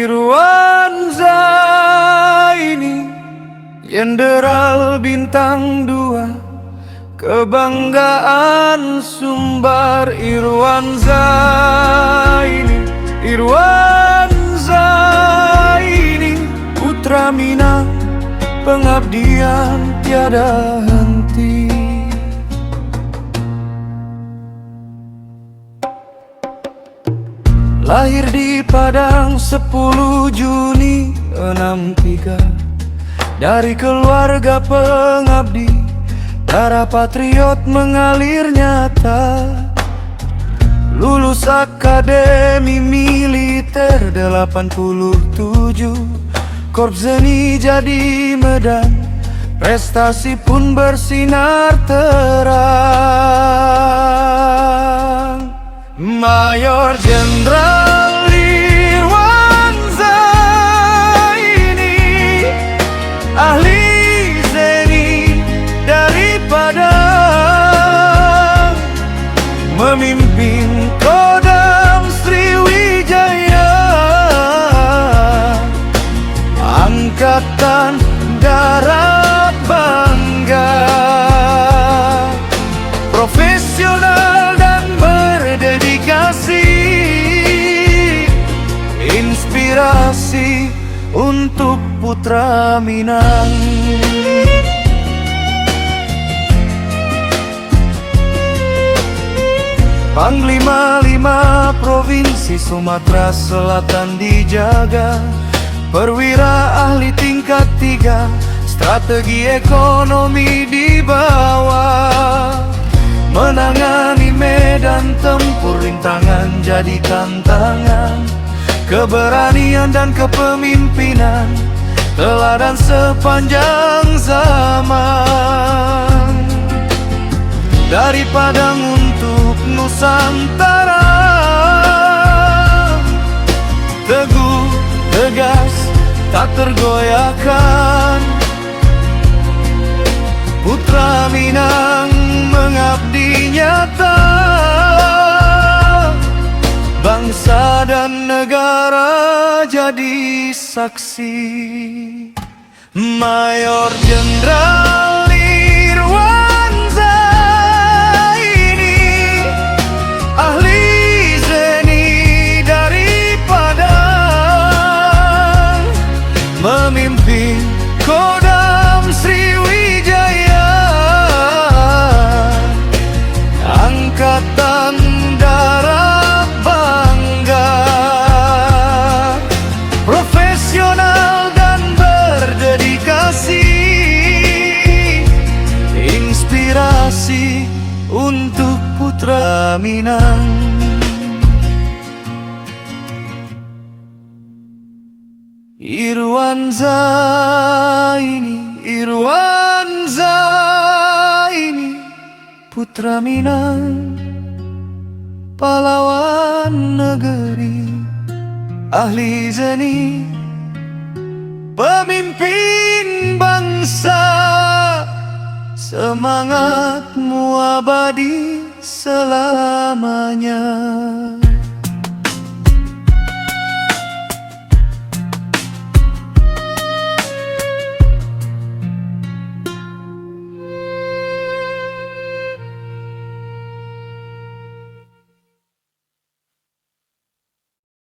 Irwan Zaini, Jenderal Bintang 2, kebanggaan Sumbar. Irwan Zaini, Irwan Zaini, putra Minang, pengabdian tiada henti. Lahir di Padang 10 Juni 63, dari keluarga pengabdi, darah patriot mengalir nyata. Lulus akademi militer 87, Korps Seni jadi Medan, prestasi pun bersinar terang. Mayor Jenderal Irwan Zaini, ahli Zeni dari Padang, memimpin Kodam Sriwijaya, Angkatan Darat bangga, profesional dan berdedikasi, inspirasi untuk putra Minang. Panglima 5 Provinsi Sumatera Selatan dijaga, perwira ahli tingkat 3, strategi ekonomi dibawa, menangani medan tempur rintangan jadi tantangan, keberanian dan kepemimpinan teladan sepanjang zaman. Dari Padang untuk Nusantara, teguh, tegas, tak tergoyahkan, putra Minang mengabdi nyata, bangsa dan negara jadi saksi. Mayor Jenderal Irwan Zaini, ahli Zeni dari Padang, memimpin Kodam Sriwijaya, Angkatan Darat bangga, profesional dan berdedikasi, inspirasi untuk putra Minang. Irwan Zaini, Irwan Zaini, putra Minang, pahlawan negeri, ahli Zeni, pemimpin bangsa, semangatmu abadi selamanya.